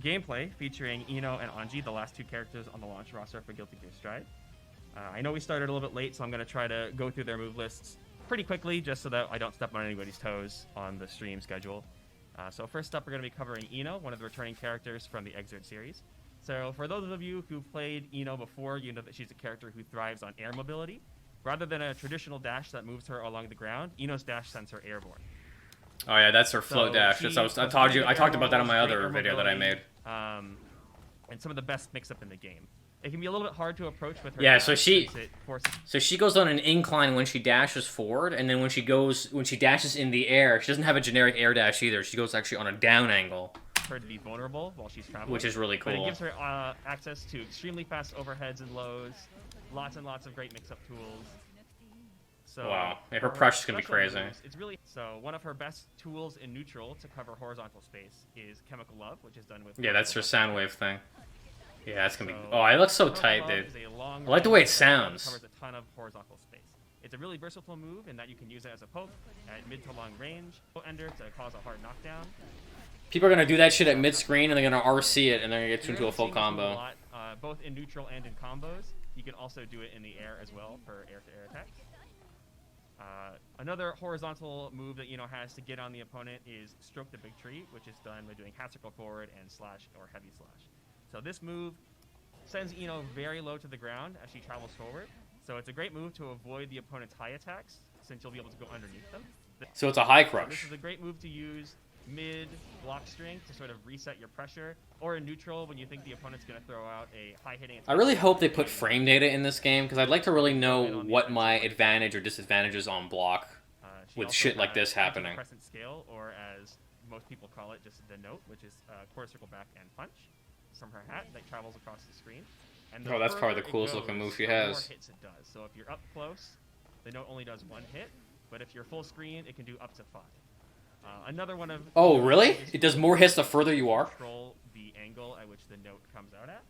gameplay featuring I-NO and Anji, the last two characters on the launch roster for Guilty Gear Strive. I know we started a little bit late, so I'm going to try to go through their move lists pretty quickly, just so that I don't step on anybody's toes on the stream schedule. So first up, we're going to be covering I-NO, one of the returning characters from the Exert series. So for those of you who've played I-NO before, you know that she's a character who thrives on air mobility. Rather than a traditional dash that moves her along the ground, I-NO's dash sends her airborne. Oh yeah, that's her float dash. I talked about that on my other video that I made. And some of the best mix-up in the game. It can be a little bit hard to approach with her. Yeah, dash, so she goes on an incline when she dashes forward, and then when she dashes in the air, she doesn't have a generic air dash either. She goes actually on a down angle. Her to be vulnerable while she's traveling, which is really cool. But it gives her access to extremely fast overheads and lows, lots and lots of great mix-up tools. So wow, yeah, her pressure is gonna be crazy. It's really so. One of her best tools in neutral to cover horizontal space is Chemical Love, which is done with. Yeah, that's her sound wave thing. Yeah, that's gonna be. Oh, it looks so tight, dude. I like the way it sounds. Covers a ton of horizontal space. It's a really versatile move in that you can use it as a poke at mid to long range, ender to cause a hard knockdown. People are gonna do that shit at mid screen, and they're gonna RC it, and they're gonna get into a full combo. A lot, both in neutral and in combos. You can also do it in the air as well for air-to-air attacks. Another horizontal move that I-NO has to get on the opponent is Stroke the Big Tree, which is done by doing hat circle forward and slash or heavy slash. So this move sends I-NO very low to the ground as she travels forward. So it's a great move to avoid the opponent's high attacks, since you'll be able to go underneath them. So it's a high crush. This is a great move to use mid block strength to sort of reset your pressure, or in neutral when you think the opponent's going to throw out a high hitting attack. I really hope they put frame data in this game, because I'd like to really know what my advantage or disadvantage is on block with shit like this happening. Crescent scale, or as most people call it, just the note, which is quarter circle back and punch from her hat that travels across the screen. And oh, that's probably the coolest looking move she has. More hits it does. So if you're up close, the note only does one hit, but if you're full screen, it can do up to 5. Another one of. Oh, really? It does more hits the further you are? Control the angle at which the note comes out at.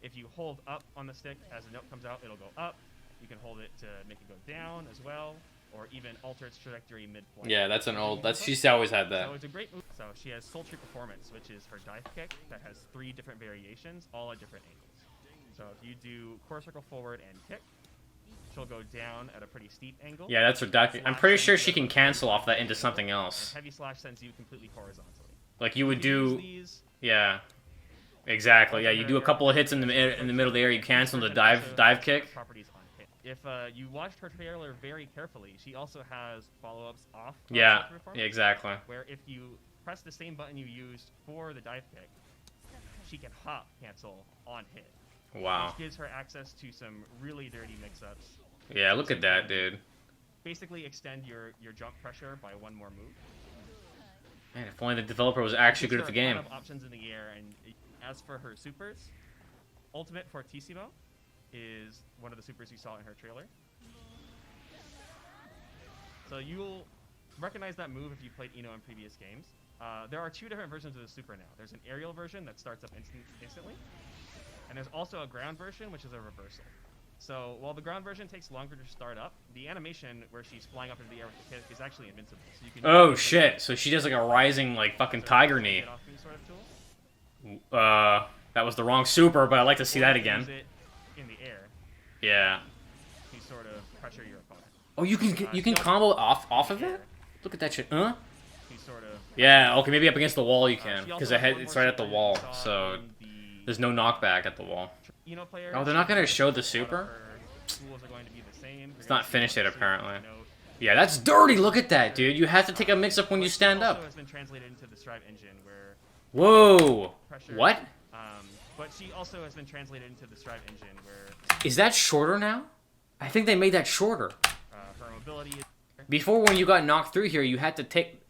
If you hold up on the stick as the note comes out, it'll go up. You can hold it to make it go down as well, or even alter its trajectory mid-flight. Yeah, that's an old. She's always had that. So it's a great move. So she has Sultry Performance, which is her dive kick that has 3 different variations, all at different angles. So if you do core circle forward and kick, she'll go down at a pretty steep angle. Yeah, that's her dive kick. I'm pretty sure she can cancel off that into something else. Heavy slash sends you completely horizontally. Like you would do. Yeah. Exactly. Yeah, you do a couple of hits in the middle of the air. You cancel the dive kick. If you watched her trailer very carefully, she also has follow-ups off. Yeah. Exactly. Where if you press the same button you used for the dive kick, she can hop cancel on hit. Wow. Which gives her access to some really dirty mix-ups. Yeah, look at that, dude. Basically extend your jump pressure by 1 more move. Man, if only the developer was actually good at the game. A ton of options in the air, and as for her supers, Ultimate Fortissimo is one of the supers you saw in her trailer. So you'll recognize that move if you played I-NO in previous games. There are 2 different versions of the super now. There's an aerial version that starts up instantly, and there's also a ground version, which is a reversal. So while the ground version takes longer to start up, the animation where she's flying up into the air with the kick is actually invincible. So you can oh shit! So she does like a rising like fucking tiger knee. Sort of tool. That was the wrong super, but I'd like to see that again. Use it in the air. Yeah. You sort of pressure your opponent. Oh, you can combo off of it? Look at that shit. Huh? Sort of yeah. Okay, maybe up against the wall you can, because it's right at the wall, so there's no knockback at the wall. Oh, they're not gonna show the super? It's not finished yet, apparently. Yeah, that's dirty! Look at that, dude! You have to take a mix-up when you stand up. Whoa! What? But she also has been translated into the Strive engine, where... Is that shorter now? I think they made that shorter. Her mobility is... Before, when you got knocked through here, you had to take...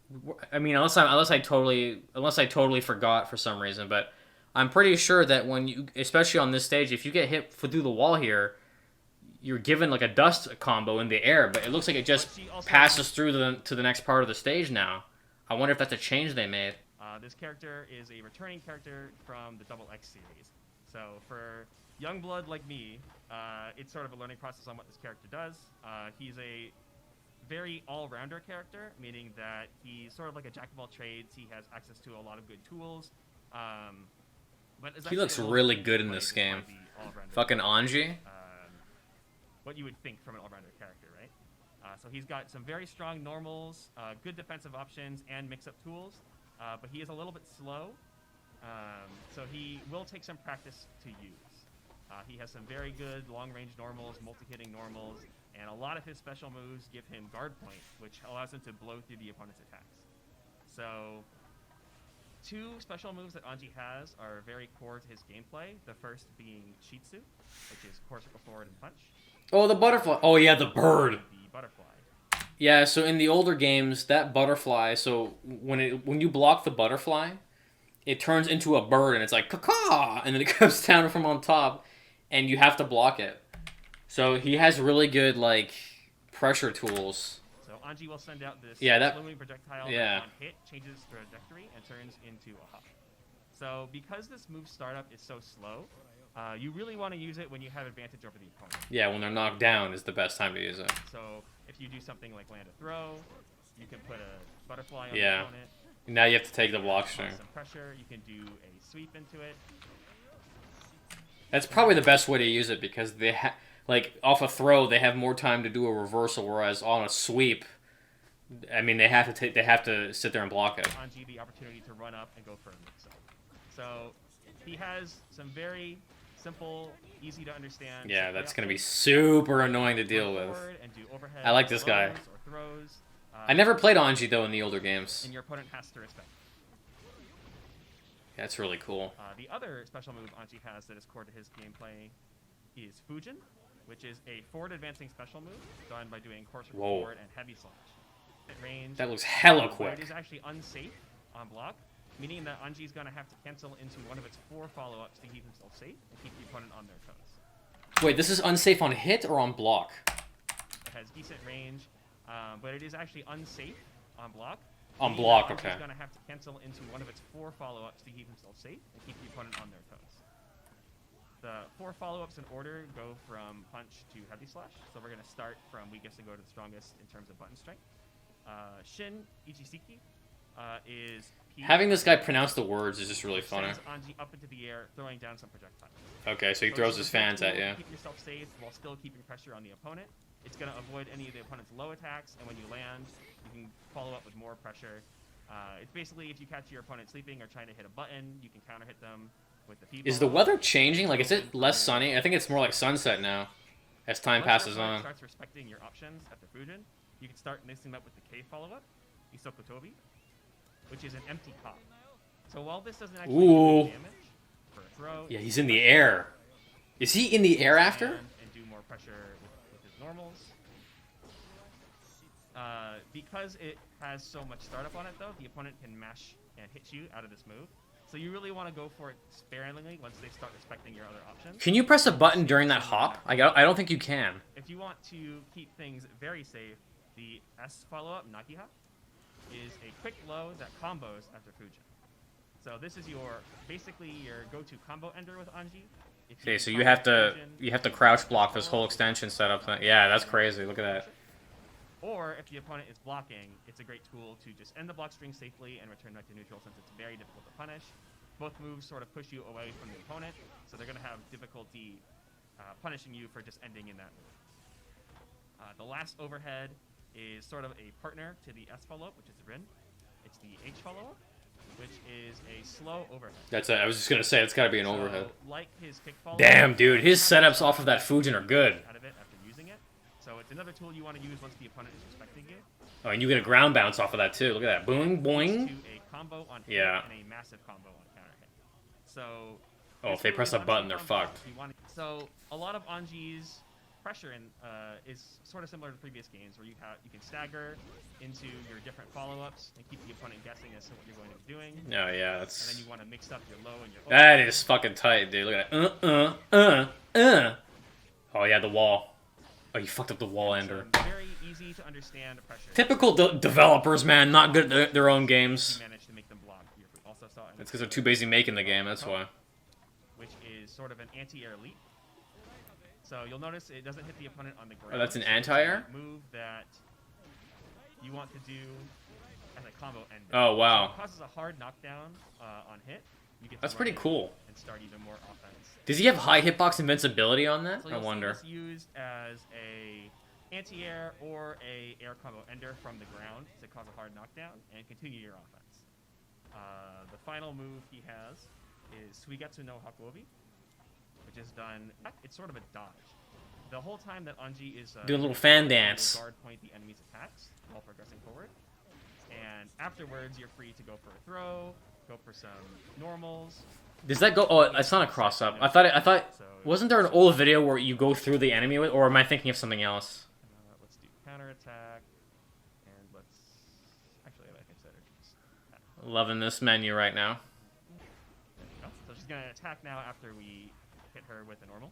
I mean, unless I totally forgot for some reason, but I'm pretty sure that when you, especially on this stage, if you get hit through the wall here, you're given like a dust combo in the air, but it looks like it just passes through to the next part of the stage now. I wonder if that's a change they made. This character is a returning character from the Double X series. So for young blood like me, it's sort of a learning process on what this character does. He's a very all-rounder character, meaning that he's sort of like a jack of all trades. He has access to a lot of good tools. But it's He actually looks a little really bit good in display this just by game. the all-rounder, Fucking Anji. what you would think from an all-rounder character, right? So he's got some very strong normals, good defensive options, and mix-up tools. But he is a little bit slow, so he will take some practice to use. He has some very good long-range normals, multi-hitting normals, and a lot of his special moves give him guard point, which allows him to blow through the opponent's attacks. So, two special moves that Anji has are very core to his gameplay. The first being Shitsu, which is core circle forward and punch. Oh, the butterfly. Oh yeah, the bird. The butterfly. Yeah, so in the older games, that butterfly. So when you block the butterfly, it turns into a bird, and it's like caw, and then it comes down from on top, and you have to block it. So he has really good like pressure tools. So Anji will send out this slow-moving projectile that on hit changes trajectory and turns into a hop. So because this move startup is so slow, you really want to use it when you have advantage over the opponent. Yeah, when they're knocked down is the best time to use it. So if you do something like land a throw, you can put a butterfly on the opponent. Now you have to take the block string. Some pressure, you can do a sweep into it. That's probably the best way to use it because they like off a throw they have more time to do a reversal, whereas on a sweep, I mean they have to sit there and block it. Anji the opportunity to run up and go for a mix-up. So he has some very simple, easy to understand. Yeah, that's gonna be super annoying to deal with. I like this guy. I never played Anji though in the older games. And your opponent has to respect. That's really cool. The other special move Anji has that is core to his gameplay is Fujin, which is a forward advancing special move done by doing core circle forward and heavy slash. At range, that looks hella quick. It is actually unsafe on block, meaning that Anji is going to have to cancel into one of its 4 follow-ups to keep himself safe and keep the opponent on their toes. Wait, this is unsafe on hit or on block? It has decent range, but it is actually unsafe on block. On block, okay. He's going to have to cancel into one of its 4 follow-ups to keep himself safe and keep the opponent on their toes. The 4 follow-ups in order go from punch to heavy slash, so we're going to start from weakest and go to the strongest in terms of button strength. Shin Ichisiki is... Having this guy pronounce the words is just really funny. Sends Anji up into the air, throwing down some projectiles. Okay, so he throws his fans at you. Keep yourself safe while still keeping pressure on the opponent. It's going to avoid any of the opponent's low attacks, and when you land, you can follow up with more pressure. It's basically if you catch your opponent sleeping or trying to hit a button, you can counter hit them with the people. Is the weather changing? Like, is it less sunny? I think it's more like sunset now, as time passes on. Starts respecting your options after Fujin. You can start mixing them up with the K follow-up, Isokotobi, which is an empty cop. So while this doesn't actually do damage for a throw, yeah, he's in the air. Is he in the air after? And do more pressure with his normals. Because it has so much startup on it, though, the opponent can mash and hit you out of this move. So you really want to go for it sparingly once they start respecting your other options. Can you press a button during that hop? I don't think you can. If you want to keep things very safe, the S follow-up, Nagiha, is a quick low that combos after Fujin. So this is basically your go-to combo ender with Anji. Okay, so you have to crouch block this whole extension setup. Yeah, that's crazy. Look at that. Or if the opponent is blocking, it's a great tool to just end the block string safely and return back to neutral since it's very difficult to punish. Both moves sort of push you away from the opponent, so they're going to have difficulty punishing you for just ending in that move. The last overhead is sort of a partner to the S follow-up, which is the Rin. It's the H follow-up, which is a slow overhead. I was just going to say, it's got to be an overhead. Like his kick follow-up, damn, dude, his setups off of that Fujin are good. Out of it after using it. So it's another tool you want to use once the opponent is respecting you. Oh, and you get a ground bounce off of that too. Look at that. Boing, boing. To a combo on hit and a massive combo on counter hit. So... Oh, if they press a button, they're fucked. So a lot of Anji's pressure is sort of similar to previous games where you can stagger into your different follow-ups and keep the opponent guessing as to what you're going to be doing. Oh, yeah, that's... And then you want to mix up your low and your... That is fucking tight, dude. Look at that. Oh, yeah, the wall. Oh, you fucked up the wall ender. Very easy to understand pressure. Typical developers, man. Not good at their own games. You managed to make them block. You also saw it's because they're too busy making the game, that's why. Which is sort of an anti-air leap. So you'll notice it doesn't hit the opponent on the ground. Oh, that's an anti-air? Move that you want to do as a combo ender. Oh, wow. So it causes a hard knockdown on hit. You get that's pretty cool. And and start even more offense. Does he have high hitbox invincibility on that? So I you'll wonder. see this used as a anti-air or a air combo ender from the ground to cause a hard knockdown and continue your offense. The final move he has is Suigetsu no Hakobi, which is done. It's sort of a dodge. The whole time that Anji is do a little fan will dance. guard point the enemy's attacks while progressing forward, and afterwards you're free to go for a throw, go for some normals. Does that go? Oh, it's not a cross up. I thought. Wasn't there an old video where you go through the enemy with, or am I thinking of something else? Let's do counter attack, and let's actually I consider. Loving this menu right now. So she's gonna attack now after we hit her with a normal.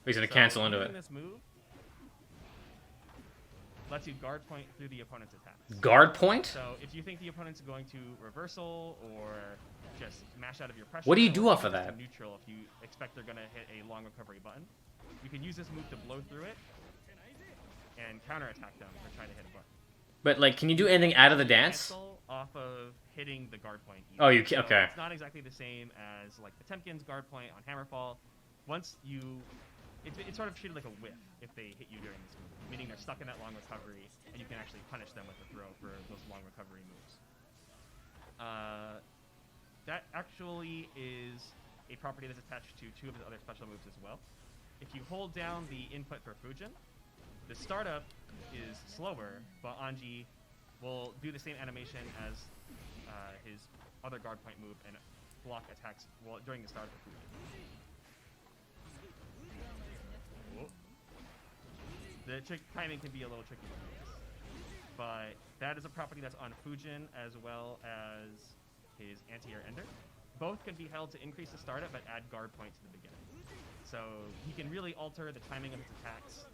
He's gonna cancel into it. This move lets you guard point through the opponent's attacks. Guard point? So if you think the opponent's going to reversal or just smash out of your pressure, what do you do off of that? Neutral. If you expect they're gonna hit a long recovery button, you can use this move to blow through it and counterattack them for trying to hit a button. But like, can you do anything out of the dance? Off of hitting the guard point. Oh, you can. Okay. It's not exactly the same as like the Temkin's guard point on Hammerfall. Once you, it's sort of treated like a whiff if they hit you during this move, meaning they're stuck in that long recovery, and you can actually punish them with a throw for those long recovery moves. That actually is a property that's attached to two of his other special moves as well. If you hold down the input for Fujin, the startup is slower, but Anji will do the same animation as his other guard point move and block attacks during the start of the Fujin. The timing can be a little tricky, but that is a property that's on Fujin as well as his anti-air ender. Both can be held to increase the startup but add guard point to the beginning. So he can really alter the timing of his attacks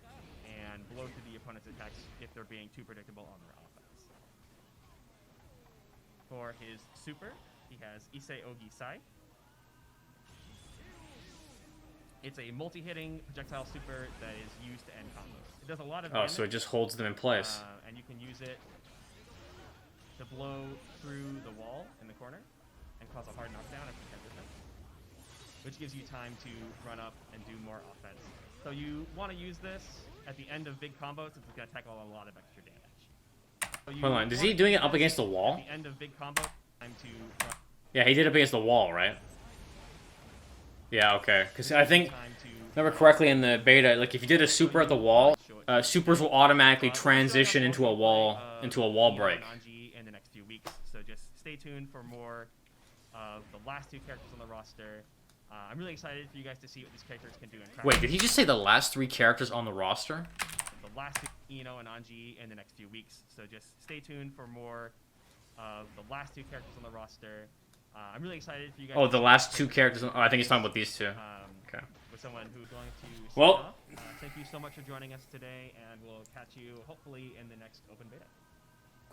and blow through the opponent's attacks if they're being too predictable on their offense. For his super, he has Issei Ogi Sai. It's a multi-hitting projectile super that is used to end combos. It does a lot of damage. Oh, so it just holds them in place. And you can use it to blow through the wall in the corner and cause a hard knockdown after 10%, which gives you time to run up and do more offense. So you want to use this at the end of big combos since it's going to tackle a lot of extra damage. So hold on, is he doing it up against the wall? At the end of big combo, time to run. Yeah, he did it up against the wall, right? Yeah, okay. Because I think, remember correctly in the beta, like if you did a super at the wall, supers will automatically transition into a wall break. In the next few weeks, so just stay tuned for more of the last two characters on the roster. I'm really excited for you guys to see what these characters can do in practice. Wait, did he just say the last three characters on the roster? The last two, I-NO and Anji in the next few weeks, so just stay tuned for more of the last two characters on the roster. I'm really excited for you guys. Oh, the last two characters. Oh, I think he's talking about these two. Okay. With someone who's going to. Well, thank you so much for joining us today, and we'll catch you hopefully in the next open beta.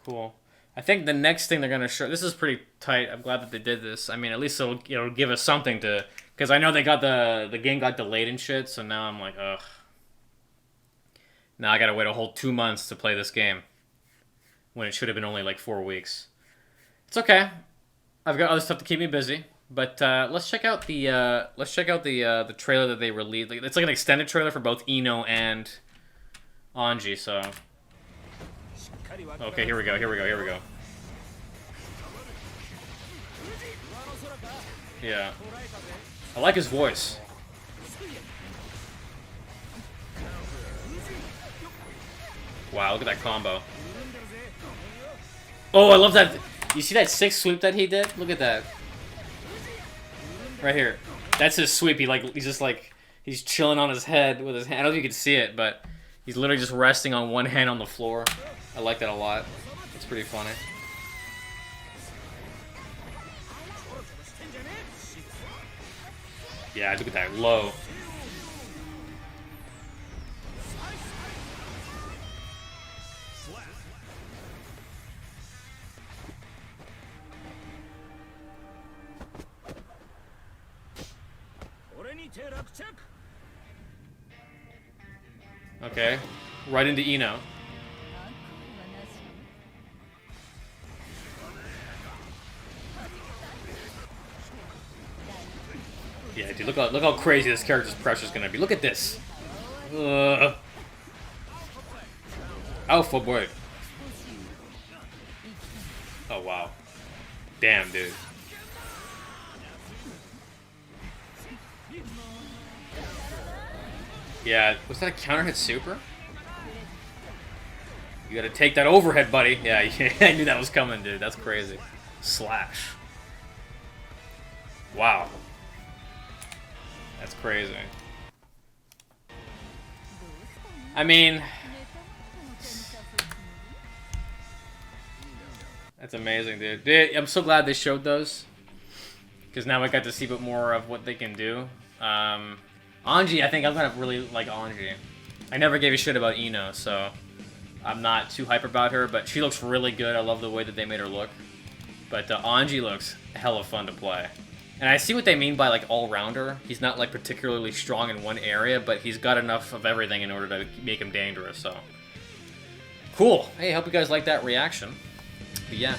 Cool. I think the next thing they're gonna show. This is pretty tight. I'm glad that they did this. I mean, at least it'll give us something to. Because I know they got the game got delayed and shit. So now I'm like, ugh. Now I gotta wait a whole 2 months to play this game, when it should have been only like 4 weeks. It's okay. I've got other stuff to keep me busy, but let's check out the trailer that they released. It's like an extended trailer for both I-NO and Anji. So, okay, here we go. Yeah, I like his voice. Wow, look at that combo. Oh, I love that. You see that 6 sweep that he did? Look at that. Right here. That's his sweep. He's chilling on his head with his hand. I don't know if you can see it, but he's literally just resting on one hand on the floor. I like that a lot. It's pretty funny. Yeah, look at that low. Okay, right into I-NO. Yeah, dude, look how crazy this character's pressure is gonna be. Look at this. Alpha boy. Oh wow. Damn, dude. Yeah, was that a counter hit super? You gotta take that overhead, buddy. Yeah, I knew that was coming, dude. That's crazy. Slash. Wow. That's crazy. I mean, that's amazing, dude. Dude, I'm so glad they showed those. Because now I got to see a bit more of what they can do. Anji, I think I'm gonna really like Anji. I never gave a shit about I-NO, so I'm not too hype about her, but she looks really good. I love the way that they made her look. But Anji looks hella fun to play. And I see what they mean by, like, all-rounder. He's not, like, particularly strong in one area, but he's got enough of everything in order to make him dangerous, so. Cool. Hey, hope you guys like that reaction. But yeah.